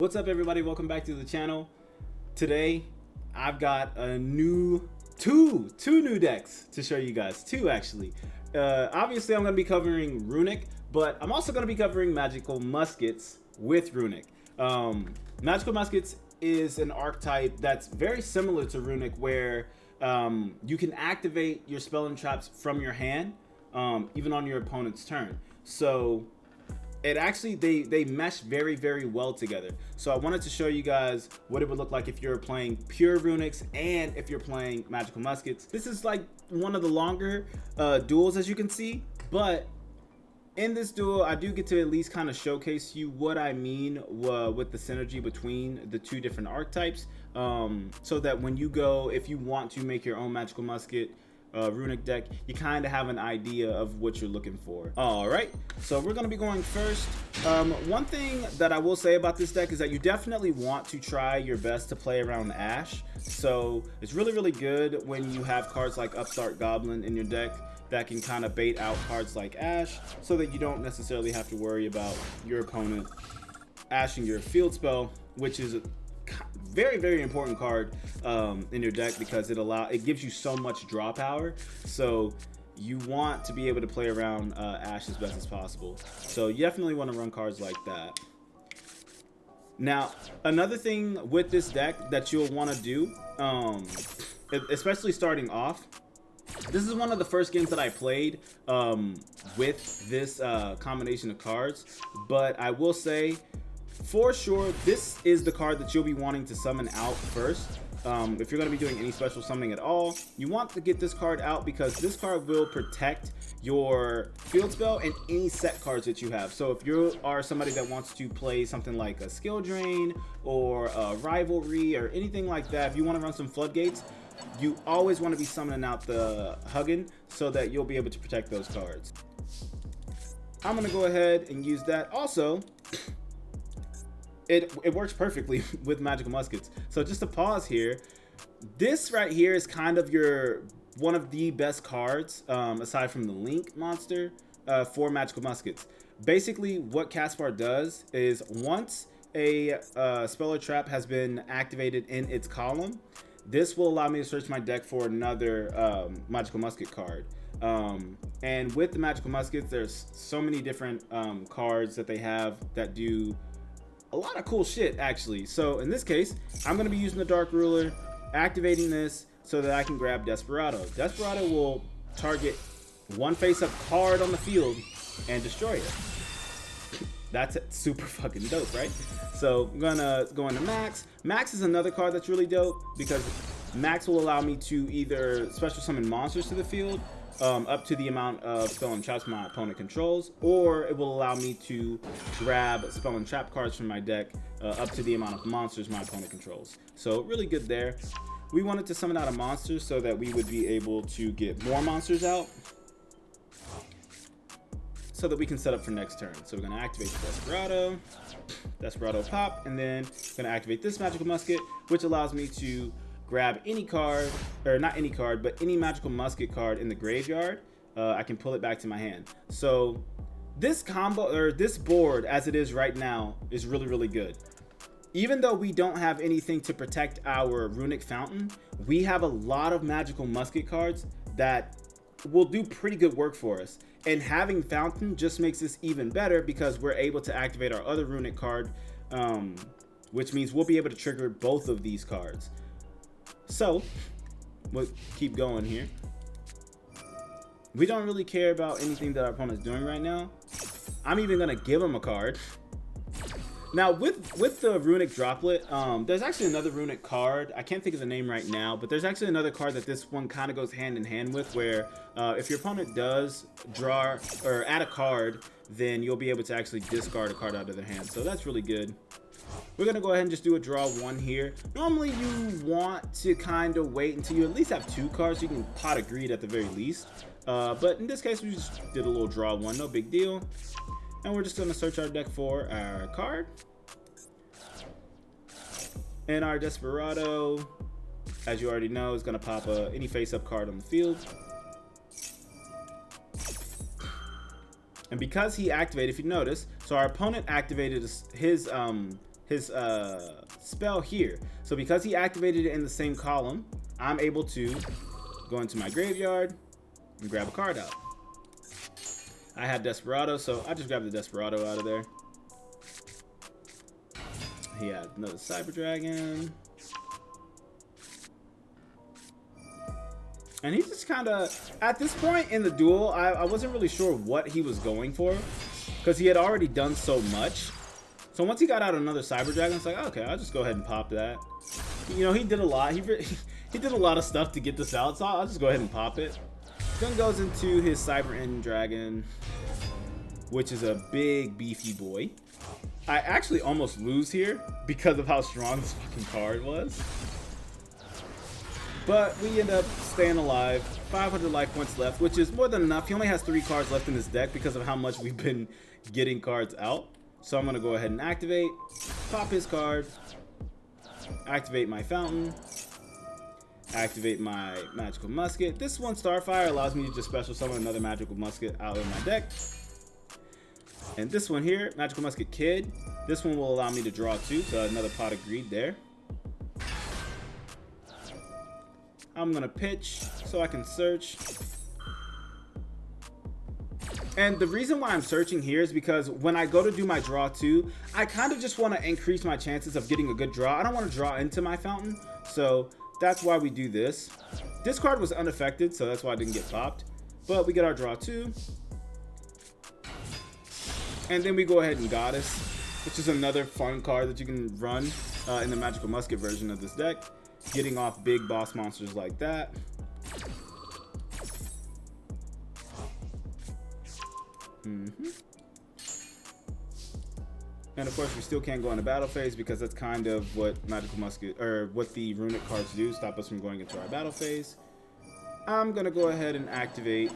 What's up, everybody? Welcome back to the channel. Today I've got a two new decks to show you guys. Two actually. Obviously I'm going to be covering Runick, but I'm also going to be covering Magical Muskets with Runick. Magical Muskets is an archetype that's very similar to Runick, where you can activate your spell and traps from your hand, even on your opponent's turn. So it actually, they mesh very well together. So I wanted to show you guys what it would look like if you're playing pure Runicks and if you're playing Magical Muskets. This is like one of the longer duels, as you can see, but in this duel I do get to at least kind of showcase you what I mean with the synergy between the two different archetypes, so that when you go, if you want to make your own Magical Musket Runick deck, you kind of have an idea of what you're looking for. All right, so we're going to be going first. One thing that I will say about this deck is that you definitely want to try your best to play around Ash. So it's really good when you have cards like Upstart Goblin in your deck that can kind of bait out cards like Ash, so that you don't necessarily have to worry about your opponent ashing your field spell, which is a very important card in your deck, because it gives you so much draw power. So you want to be able to play around Ash as best as possible. So you definitely want to run cards like that. Now, another thing with this deck that you'll want to do, especially starting off, this is one of the first games that I played with this combination of cards, but I will say, for sure, this is the card that you'll be wanting to summon out first. If you're going to be doing any special summoning at all, you want to get this card out, because this card will protect your field spell and any set cards that you have. So if you are somebody that wants to play something like a Skill Drain or a Rivalry or anything like that, if you want to run some Floodgates, you always want to be summoning out the Huggin, so that you'll be able to protect those cards. I'm going to go ahead and use that. Also, it works perfectly with Magical Muskets. So just to pause here, this right here is kind of one of the best cards, aside from the Link monster, for Magical Muskets. Basically, what Caspar does is, once a spell or trap has been activated in its column, this will allow me to search my deck for another Magical Musket card. And with the Magical Muskets, there's so many different cards that they have that do a lot of cool shit, actually. So in this case, I'm going to be using the Dark Ruler, activating this so that I can grab Desperado. Desperado will target one face-up card on the field and destroy it. That's super fucking dope, right? So I'm gonna go into Max. Max is another card that's really dope, because Max will allow me to either special summon monsters to the field, up to the amount of spell and traps my opponent controls, or it will allow me to grab spell and trap cards from my deck up to the amount of monsters my opponent controls. So really good there. We wanted to summon out a monster so that we would be able to get more monsters out, so that we can set up for next turn. So we're going to activate the Desperado pop, and then going to activate this Magical Musket, which allows me to grab any card, or not any card, but any Magical Musket card in the graveyard. I can pull it back to my hand. So this combo, or this board as it is right now, is really good. Even though we don't have anything to protect our Runick Fountain, we have a lot of Magical Musket cards that will do pretty good work for us. And having Fountain just makes this even better, because we're able to activate our other Runick card, which means we'll be able to trigger both of these cards. So we'll keep going here. We don't really care about anything that our opponent's doing right now. I'm even gonna give him a card. Now with the Runick Droplet, there's actually another Runick card. I can't think of the name right now, but there's actually another card that this one kind of goes hand in hand with, where if your opponent does draw or add a card, then you'll be able to actually discard a card out of their hand. So that's really good. We're going to go ahead and just do a draw one here. Normally you want to kind of wait until you at least have two cards so you can pot a greed at the very least. But in this case, we just did a little draw one, no big deal. And we're just going to search our deck for our card. And our Desperado, as you already know, is going to pop any face-up card on the field. And because he activated, if you notice, so our opponent activated his his spell here. So because he activated it in the same column, I'm able to go into my graveyard and grab a card out. I had Desperado, so I just grabbed the Desperado out of there. He had another Cyber Dragon. And he's just kind of, at this point in the duel, I wasn't really sure what he was going for, because he had already done so much. So once he got out another Cyber Dragon, it's like, okay, I'll just go ahead and pop that. You know, he did a lot. He did a lot of stuff to get this out, so I'll just go ahead and pop it. Then goes into his Cyber End Dragon, which is a big, beefy boy. I actually almost lose here because of how strong this fucking card was. But we end up staying alive. 500 life points left, which is more than enough. He only has 3 cards left in his deck because of how much we've been getting cards out. So I'm going to go ahead and activate, pop his card, activate my Fountain, activate my Magical Musket. This one, Starfire, allows me to just special summon another Magical Musket out of my deck. And this one here, Magical Musket Kid, this one will allow me to draw 2, so another Pot of Greed there. I'm gonna pitch so I can search. And the reason why I'm searching here is because when I go to do my draw 2, I kind of just want to increase my chances of getting a good draw. I don't want to draw into my Fountain, so that's why we do this. This card was unaffected, so that's why I didn't get popped. But we get our draw 2. And then we go ahead and Goddess, which is another fun card that you can run in the Magical Musket version of this deck. Getting off big boss monsters like that. And of course we still can't go into battle phase because that's kind of what Magical Musket, or what the Runick cards do, stop us from going into our battle phase. I'm gonna go ahead and activate.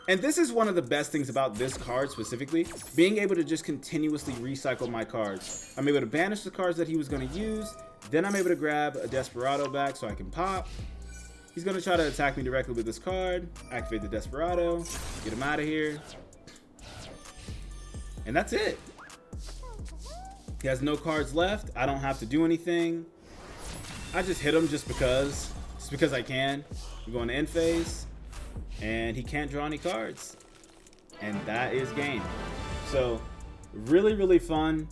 And this is one of the best things about this card specifically, being able to just continuously recycle my cards. I'm able to banish the cards that he was going to use, then I'm able to grab a Desperado back so I can pop. He's going to try to attack me directly with this card, activate the Desperado, get him out of here. And that's it. He has no cards left. I don't have to do anything. I just hit him just because I can. We're going to end phase. And he can't draw any cards, and that is game. So really fun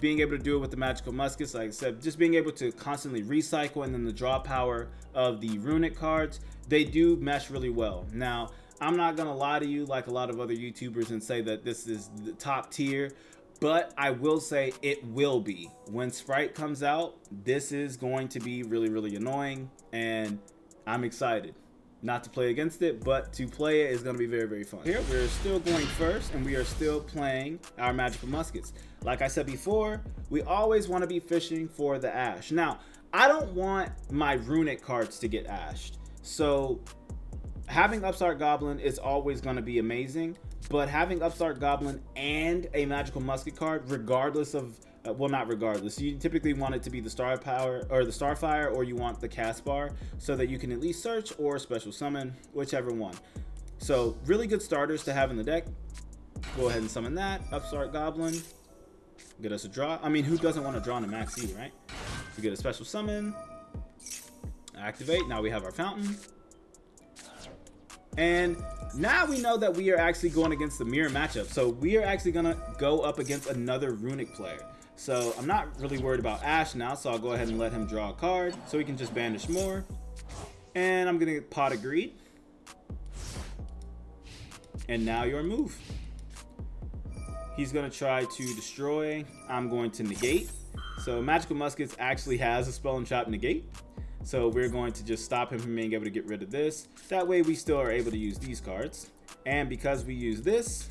being able to do it with the Magical Muskets. Like I said, just being able to constantly recycle, and then the draw power of the Runick cards, they do mesh really well. Now I'm not gonna lie to you like a lot of other YouTubers and say that this is the top tier, but I will say it will be. When Sprite comes out, this is going to be really annoying, and I'm excited. Not to play against it, but to play it is going to be very fun. Here, we're still going first, and we are still playing our Magical Muskets. Like I said before, we always want to be fishing for the Ash. Now, I don't want my Runick cards to get ashed. So, having Upstart Goblin is always going to be amazing, but having Upstart Goblin and a Magical Musket card, regardless of well, not regardless. You typically want it to be the Star Power or the Starfire, or you want the cast bar so that you can at least search or special summon, whichever one. So really good starters to have in the deck. Go ahead and summon that. Upstart Goblin. Get us a draw. I mean, who doesn't want to draw in a Max E, right? We get a special summon. Activate. Now we have our Fountain. And now we know that we are actually going against the mirror matchup. So we are actually going to go up against another Runick player. So I'm not really worried about Ash now, so I'll go ahead and let him draw a card so he can just banish more. And I'm going to get Pot of Greed. And now your move. He's going to try to destroy. I'm going to negate. So Magical Muskets actually has a Spell and Trap negate. So we're going to just stop him from being able to get rid of this. That way we still are able to use these cards. And because we use this,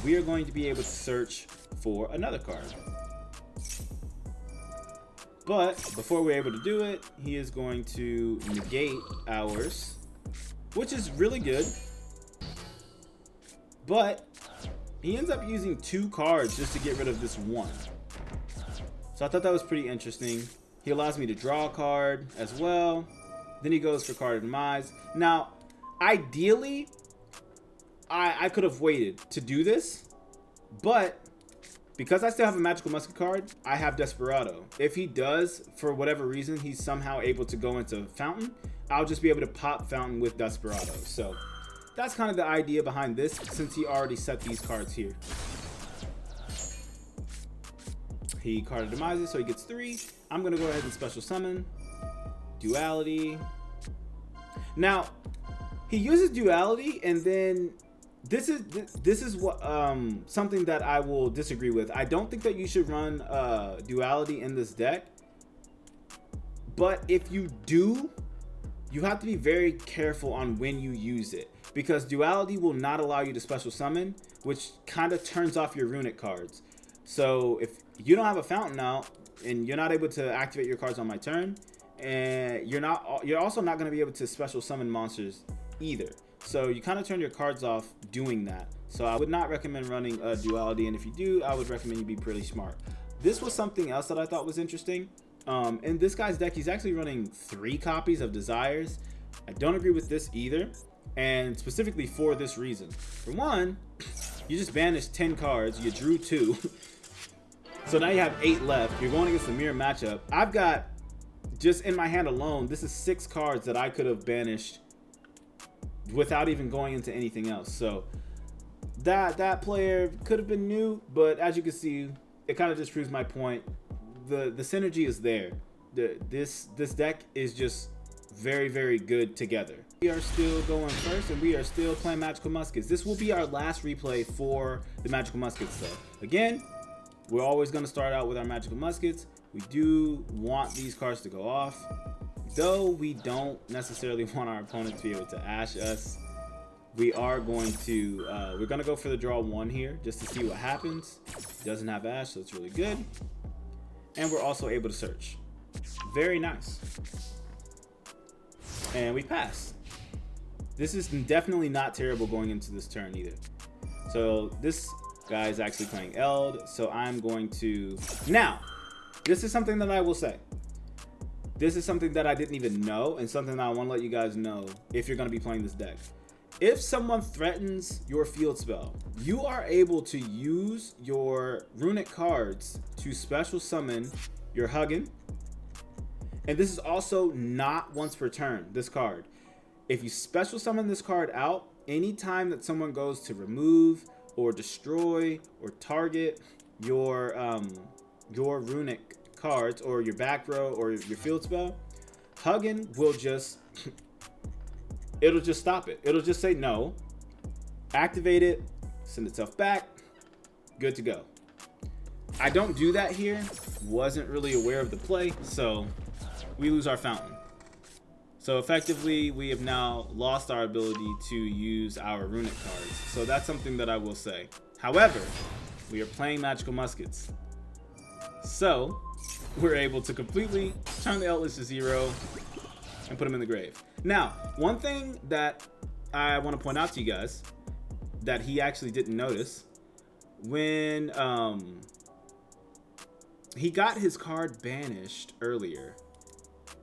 we are going to be able to search for another card. But before we're able to do it, he is going to negate ours, which is really good. But he ends up using 2 cards just to get rid of this one. So I thought that was pretty interesting. He allows me to draw a card as well. Then he goes for Card of Demise. Now, ideally, I could have waited to do this, but because I still have a Magical Musket card, I have Desperado. If he does, for whatever reason, he's somehow able to go into Fountain, I'll just be able to pop Fountain with Desperado. So that's kind of the idea behind this, since he already set these cards here. He card demises, so he gets 3. I'm going to go ahead and special summon. Duality. Now, he uses Duality, and then this is what something that I will disagree with. I don't think that you should run Duality in this deck, but if you do, you have to be very careful on when you use it, because Duality will not allow you to special summon, which kind of turns off your Runick cards. So if you don't have a Fountain out and you're not able to activate your cards on my turn, and you're also not going to be able to special summon monsters either. So you kind of turn your cards off doing that. So I would not recommend running a Duality, and if you do, I would recommend you be pretty smart. This was something else that I thought was interesting. In this guy's deck, he's actually running 3 copies of Desires. I don't agree with this either, and specifically for this reason. For one, you just banished 10 cards, you drew 2. So now you have 8 left. You're going against a mirror matchup. I've got, just in my hand alone, this is 6 cards that I could have banished without even going into anything else. So that player could have been new, but as you can see, it kind of just proves my point. The synergy is there. This deck is just very, very good together. We are still going first, and we are still playing Magical Muskets. This will be our last replay for the Magical Muskets set. Again, we're always going to start out with our Magical Muskets. We do want these cards to go off, though we don't necessarily want our opponent to be able to ash us. We are going to we're going to go for the draw 1 here just to see what happens. Doesn't have ash, so it's really good. And we're also able to search. Very nice. And we pass. This is definitely not terrible going into this turn either. So this guy is actually playing Eld, so I'm going to... Now, this is something that I will say. This is something that I didn't even know, and something that I want to let you guys know if you're going to be playing this deck. If someone threatens your field spell, you are able to use your Runick cards to special summon your Hugin. And this is also not once per turn, this card. If you special summon this card out, anytime that someone goes to remove or destroy or target your Runick cards or your back row or your field spell, Hugin will just it'll just stop it. It'll just say no, activate it, send itself back, good to go. I don't do that here. Wasn't really aware of the play, so we lose our Fountain. So effectively, we have now lost our ability to use our Runick cards. So that's something that I will say. However, we are playing Magical Muskets, so we're able to completely turn the Eldritch to 0 and put him in the grave. Now, one thing that I want to point out to you guys that he actually didn't notice, when he got his card banished earlier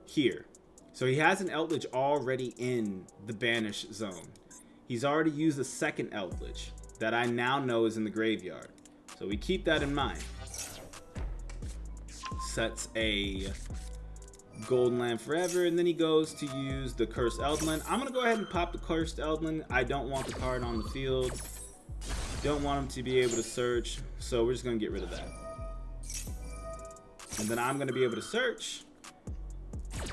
here. So he has an Eldritch already in the banish zone. He's already used a second Eldritch that I now know is in the graveyard. So we keep that in mind. Sets a Golden Land Forever, and then he goes to use the Cursed Eldland. I'm going to go ahead and pop the Cursed Eldland. I don't want the card on the field. Don't want him to be able to search, so we're just going to get rid of that. And then I'm going to be able to search.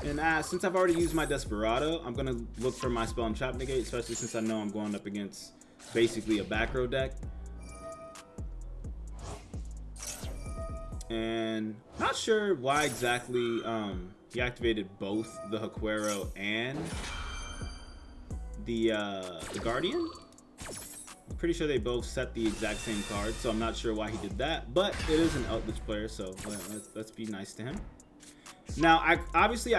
And since I've already used my Desperado, I'm going to look for my Spell and Trap Negate, especially since I know I'm going up against basically a back row deck. And not sure why exactly he activated both the Haquero and the Guardian. I'm pretty sure they both set the exact same card, so I'm not sure why he did that. But it is an Eldritch player, so let's be nice to him. Now, I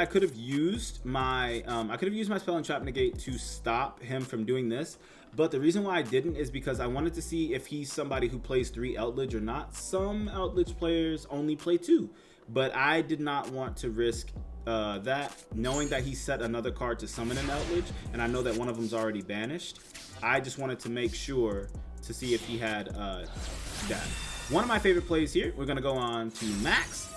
could have used my Spell and Trap Negate to stop him from doing this, but the reason why I didn't is because I wanted to see if he's somebody who plays 3 Eldritch or not. Some Eldritch players only play 2, but I did not want to risk that, knowing that he set another card to summon an Outledge, and I know that one of them's already banished, I just wanted to make sure to see if he had that. One of my favorite plays here, we're going to go on to Max.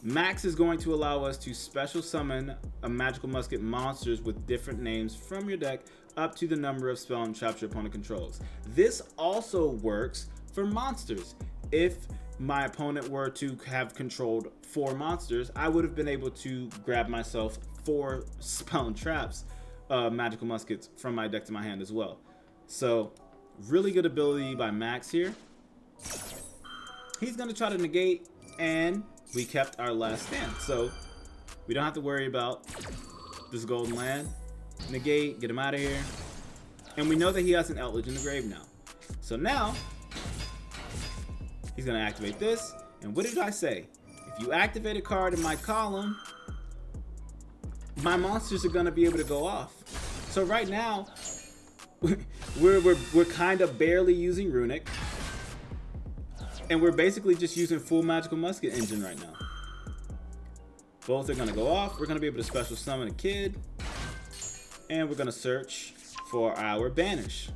Max is going to allow us to special summon a magical musket monsters with different names from your deck up to the number of spell and traps your opponent controls. This also works for monsters. If my opponent were to have controlled 4 monsters, I would have been able to grab myself 4 spell and traps magical muskets from my deck to my hand as well. So really good ability by Max here. He's going to try to negate, and we kept our last stand, so we don't have to worry about this golden land. Negate, get him out of here, and we know that he has an Outledge in the grave now. So now he's gonna activate this, and what did I say? If you activate a card in my column, my monsters are gonna be able to go off. So right now we're kind of barely using Runick, and we're basically just using full magical musket engine right now. Both are gonna go off. We're gonna be able to special summon a kid, and we're gonna search for our banish.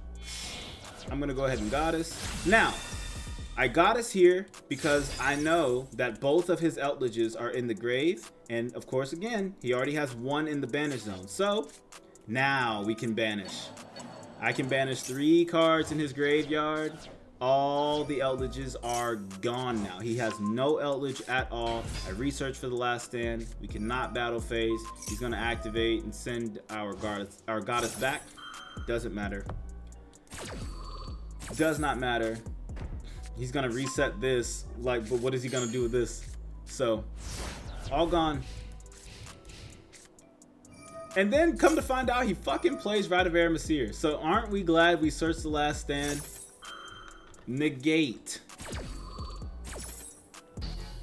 I'm gonna go ahead and goddess. Now, I goddess here because I know that both of his Outledges are in the grave, and of course, again, he already has one in the banish zone. So now we can banish. I can banish 3 cards in his graveyard. All the Outledges are gone now. He has no Outledge at all. I researched for the last stand. We cannot battle phase. He's gonna activate and send our goddess back. Doesn't matter. Does not matter. He's gonna reset this. Like, but what is he gonna do with this? So, all gone. And then come to find out, he fucking plays Rite of Aramasir. So aren't we glad we searched the last stand? Negate,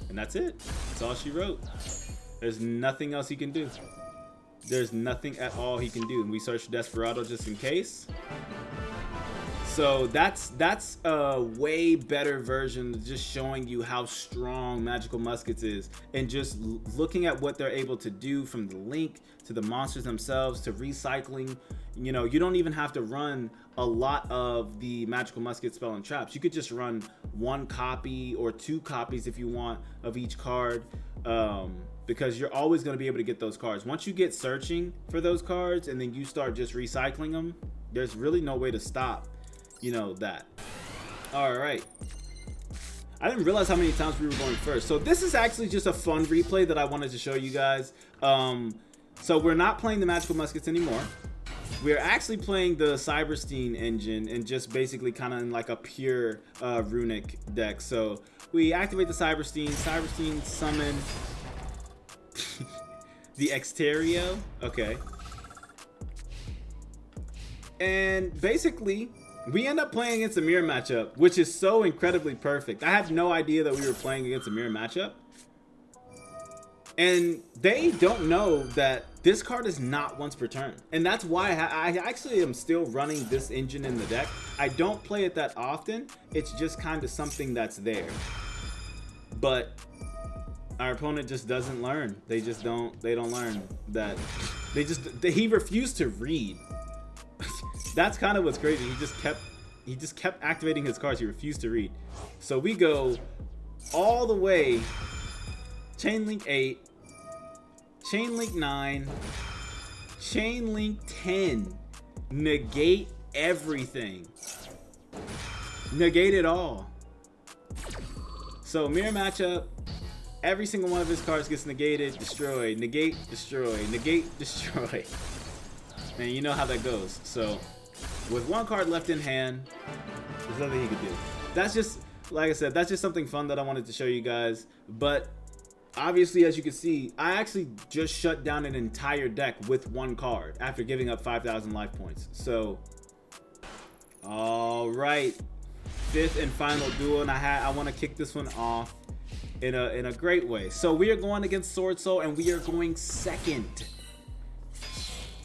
and that's it. That's all she wrote. There's nothing else he can do. There's nothing at all he can do. And we searched Desperado just in case. So that's a way better version of just showing you how strong Magical Muskets is, and just looking at what they're able to do from the link to the monsters themselves to recycling. You know, you don't even have to run a lot of the Magical Musket spell and traps. You could just run 1 copy or 2 copies if you want of each card, because you're always going to be able to get those cards. Once you get searching for those cards and then you start just recycling them, there's really no way to stop, you know, that. All right. I didn't realize how many times we were going first. So this is actually just a fun replay that I wanted to show you guys. So we're not playing the Magical Muskets anymore. We're actually playing the Cyberstein engine and just basically kind of in like a pure Runick deck. So we activate the Cyberstein summon the Exterio. Okay. And basically, we end up playing against a mirror matchup, which is so incredibly perfect. I had no idea that we were playing against a mirror matchup. And they don't know that this card is not once per turn. And that's why I actually am still running this engine in the deck. I don't play it that often. It's just kind of something that's there. But our opponent just doesn't learn. They don't learn that. He refused to read. That's kind of what's crazy. He just kept activating his cards. He refused to read. So we go all the way. Chain Link 8, Chain Link 9, Chain Link 10. Negate everything. Negate it all. So mirror matchup. Every single one of his cards gets negated, destroyed, negate, destroy, negate, destroy. And you know how that goes. So with 1 card left in hand, there's nothing he could do. That's just, like I said, that's just something fun that I wanted to show you guys. But obviously, as you can see, I actually just shut down an entire deck with 1 card after giving up 5,000 life points. So, all right, 5th and final duel, and I want to kick this one off in a great way. So we are going against Sword Soul, and we are going second.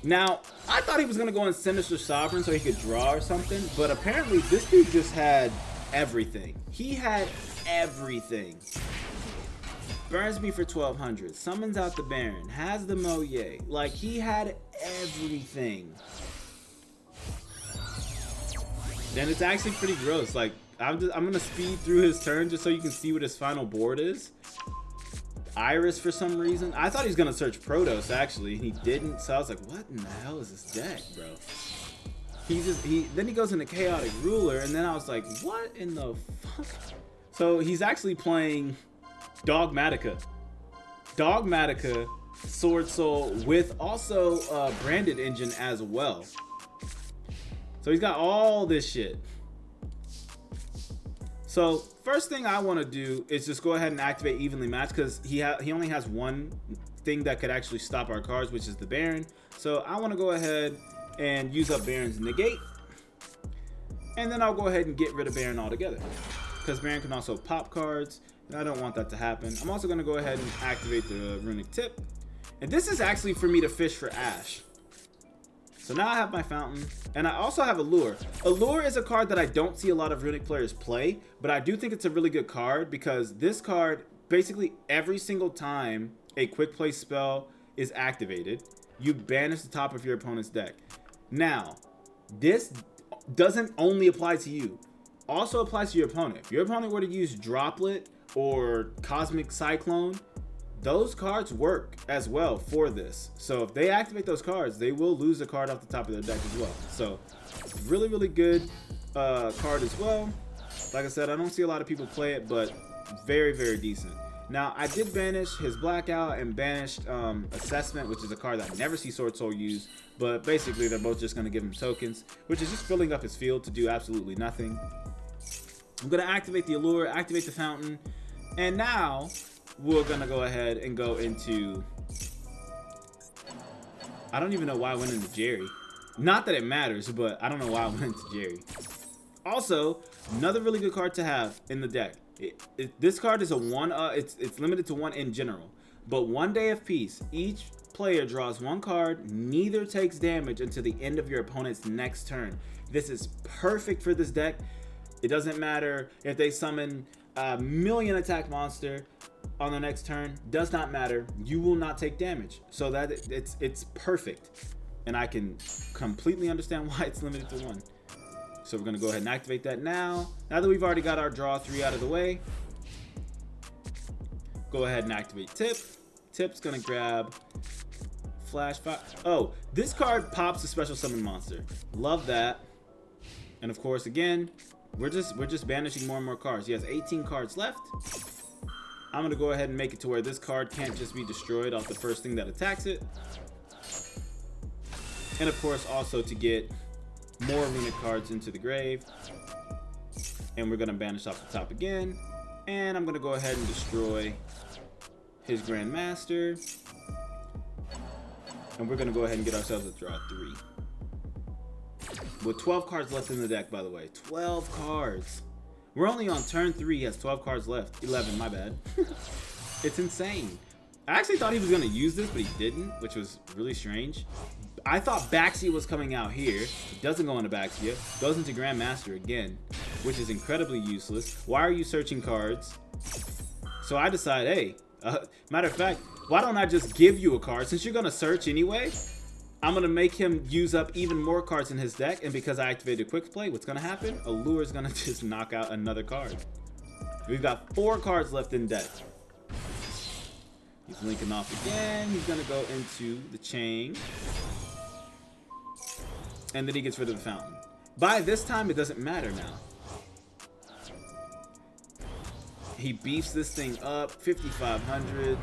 Now, I thought he was going to go in Sinister Sovereign so he could draw or something, but apparently this dude just had everything. He had everything. burns me for 1200, summons out the Baron, has the Moye. Like, he had everything. Then it's actually pretty gross. Like, I'm gonna speed through his turn just so you can see what his final board is. Iris for some reason. I thought he was gonna search Protoss actually. He didn't, so I was like, what in the hell is this deck, bro? Then he goes into Chaotic Ruler, and then I was like, what in the fuck? So he's actually playing Dogmatica. Dogmatica, Sword Soul with also Branded Engine as well. So he's got all this shit. So first thing I want to do is just go ahead and activate Evenly Matched, because he only has one thing that could actually stop our cards, which is the Baron. So I want to go ahead and use up Baron's Negate, and then I'll go ahead and get rid of Baron altogether, because Baron can also pop cards, and I don't want that to happen. I'm also going to go ahead and activate the Runick Tip, and this is actually for me to fish for Ash. So now I have my Fountain, and I also have Allure. Allure is a card that I don't see a lot of Runick players play, but I do think it's a really good card, because this card, basically every single time a quick play spell is activated, you banish the top of your opponent's deck. Now, this doesn't only apply to you, also applies to your opponent. If your opponent were to use Droplet or Cosmic Cyclone, those cards work as well for this. So if they activate those cards, they will lose a card off the top of their deck as well. So really, really good card as well. Like I said, I don't see a lot of people play it, but very, very decent. Now, I did banish his Blackout and banished Assessment, which is a card that I never see Sword Soul use, but basically they're both just going to give him tokens, which is just filling up his field to do absolutely nothing. I'm going to activate the Allure, activate the Fountain, and now we're going to go ahead and go into... I don't even know why I went into Jerry. Not that it matters, but I don't know why I went into Jerry. Also, another really good card to have in the deck. This card is a one. It's limited to one in general, but 1 day of peace. Each player draws one card. Neither takes damage until the end of your opponent's next turn. This is perfect for this deck. It doesn't matter if they summon a million attack monster on the next turn. Does not matter. You will not take damage. So that it's perfect, and I can completely understand why it's limited to one. So we're going to go ahead and activate that now. Now that we've already got our draw 3 out of the way, go ahead and activate Tip. Tip's going to grab Flash Fire. Oh, this card pops a special summon monster. Love that. And of course, again, we're just banishing more and more cards. He has 18 cards left. I'm going to go ahead and make it to where this card can't just be destroyed off the first thing that attacks it. And of course, also to get more Runick cards into the grave. And we're going to banish off the top again. And I'm going to go ahead and destroy his Grandmaster. And we're going to go ahead and get ourselves a draw 3. With 12 cards left in the deck, by the way. 12 cards. We're only on turn 3. He has 12 cards left. 11, my bad. It's insane. I actually thought he was going to use this, but he didn't, which was really strange. I thought Baxia was coming out here. It doesn't go into Baxia. Goes into Grandmaster again, which is incredibly useless. Why are you searching cards? So I decide, hey, matter of fact, why don't I just give you a card? Since you're going to search anyway, I'm going to make him use up even more cards in his deck. And because I activated Quick Play, what's going to happen? Allure is going to just knock out another card. We've got 4 cards left in deck. He's linking off again. He's going to go into the chain. And then he gets rid of the Fountain. By this time, it doesn't matter now. He beefs this thing up, 5,500.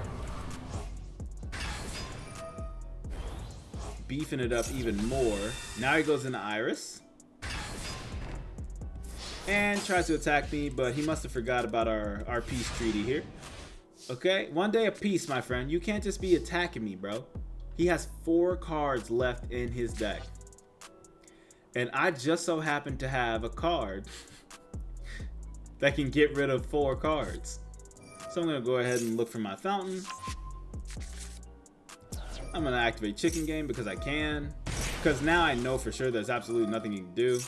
Beefing it up even more. Now he goes into Iris. And tries to attack me, but he must have forgot about our peace treaty here. Okay, 1 day of peace, my friend. You can't just be attacking me, bro. He has 4 cards left in his deck. And I just so happen to have a card that can get rid of 4 cards. So I'm going to go ahead and look for my Fountain. I'm going to activate Chicken Game because I can. Because now I know for sure there's absolutely nothing you can do.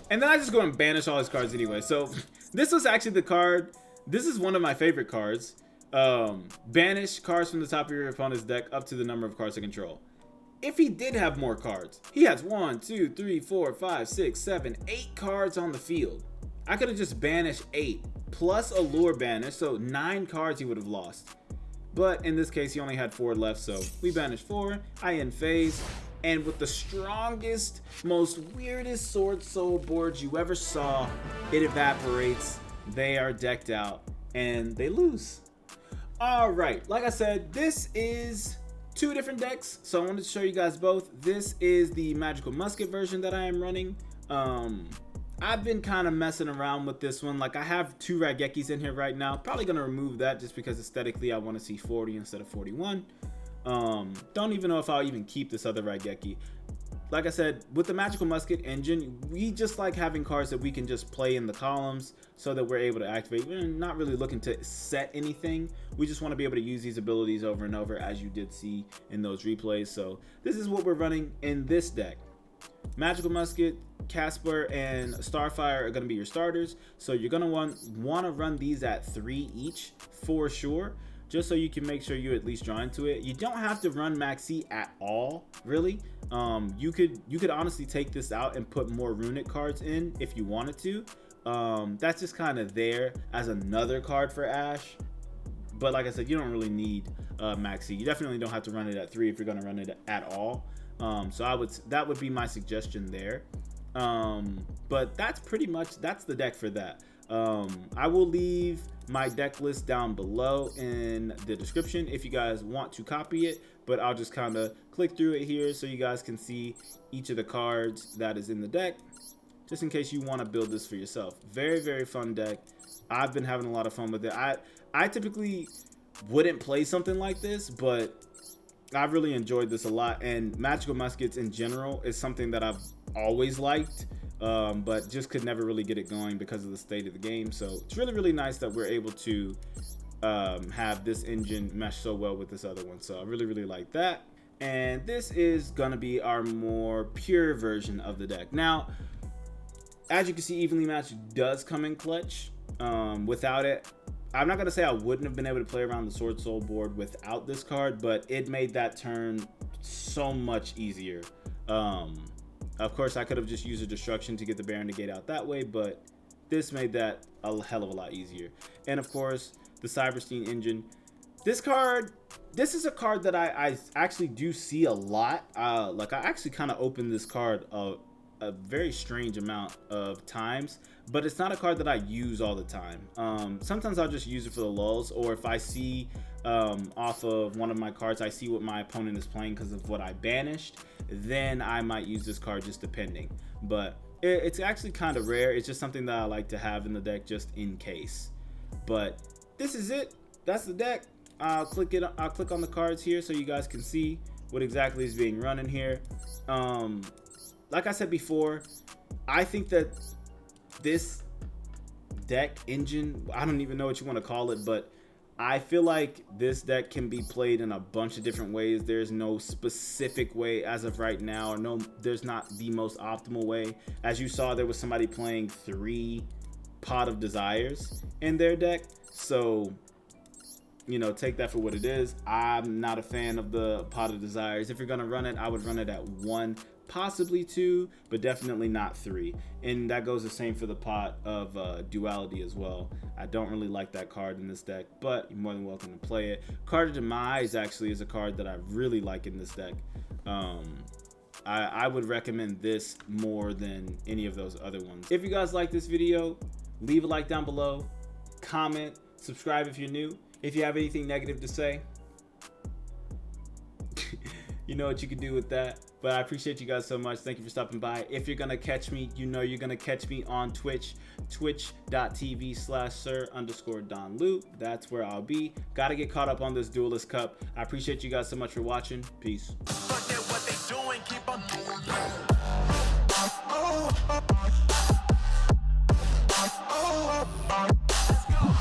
And then I just go and banish all his cards anyway. So this was actually the card. This is one of my favorite cards. Banish cards from the top of your opponent's deck up to the number of cards they control. If he did have more cards, he has 1, 2, 3, 4, 5, 6, 7, 8 cards on the field. I could have just banished 8 plus a lure banish, so 9 cards he would have lost. But in this case, he only had 4 left, so we banished 4. I end phase, and with the strongest, most weirdest Sword Soul boards you ever saw, it evaporates. They are decked out, and they lose. All right, like I said, this is 2 different decks, so I wanted to show you guys both. This is the Magical Musket version that I am running. I've been kind of messing around with this one. Like, I have 2 Raigekis in here right now. Probably gonna remove that just because aesthetically I want to see 40 instead of 41. Don't even know if I'll even keep this other Raigeki. Like I said, with the Magical Musket engine, we just like having cards that we can just play in the columns so that we're able to activate. We're not really looking to set anything. We just want to be able to use these abilities over and over, as you did see in those replays. So this is what we're running in this deck. Magical Musket, Casper, and Starfire are going to be your starters. So you're going to want to run these at 3 each for sure, just so you can make sure you at least draw into it. You don't have to run Maxi at all, really. You could honestly take this out and put more Runick cards in if you wanted to. That's just kind of there as another card for Ash. But like I said, you don't really need Maxi. You definitely don't have to run it at 3 if you're going to run it at all. So that would be my suggestion there. But that's the deck for that. I will leave my deck list down below in the description if you guys want to copy it, but I'll just kind of click through it here so you guys can see each of the cards that is in the deck, just in case you want to build this for yourself. Very, very fun deck. I've been having a lot of fun with it. I typically wouldn't play something like this, but I've really enjoyed this a lot, and Magical Muskets in general is something that I've always liked, but just could never really get it going because of the state of the game. So it's really, really nice that we're able to have this engine mesh so well with this other one. So I really, really like that. And this is gonna be our more pure version of the deck. Now, as you can see, Evenly Matched does come in clutch. Without it, I'm not gonna say I wouldn't have been able to play around the Sword Soul board without this card, but it made that turn so much easier. Of course, I could have just used a Destruction to get the Baron Negate out that way, but this made that a hell of a lot easier. And of course, the Cyberstein engine. This is a card that I actually do see a lot. Like, I actually kind of opened this card a very strange amount of times, but it's not a card that I use all the time. Sometimes I'll just use it for the lulls, or if I see off of one of my cards, I see what my opponent is playing because of what I banished, then I might use this card, just depending. But it's actually kind of rare. It's just something that I like to have in the deck just in case. But this is it. That's the deck. I'll click on the cards here so you guys can see what exactly is being run in here. Like I said before, I think that this deck engine, I don't even know what you want to call it, but I feel like this deck can be played in a bunch of different ways. There's no specific way as of right now, or there's not the most optimal way. As you saw, there was somebody playing 3 Pot of Desires in their deck, so take that for what it is. I'm not a fan of the Pot of Desires. If you're gonna run it, I would run it at 1, possibly 2, but definitely not 3. And that goes the same for the Pot of Duality as well. I don't really like that card in this deck, but you're more than welcome to play it. Card of Demise actually is a card that I really like in this deck. I would recommend this more than any of those other ones. If you guys like this video, leave a like down below, comment, subscribe if you're new. If you have anything negative to say, you know what you can do with that. But I appreciate you guys so much. Thank you for stopping by. If you're gonna catch me, you're gonna catch me on Twitch, twitch.tv/sir_Don. That's where I'll be. Gotta get caught up on this Duelist Cup. I appreciate you guys so much for watching. Peace.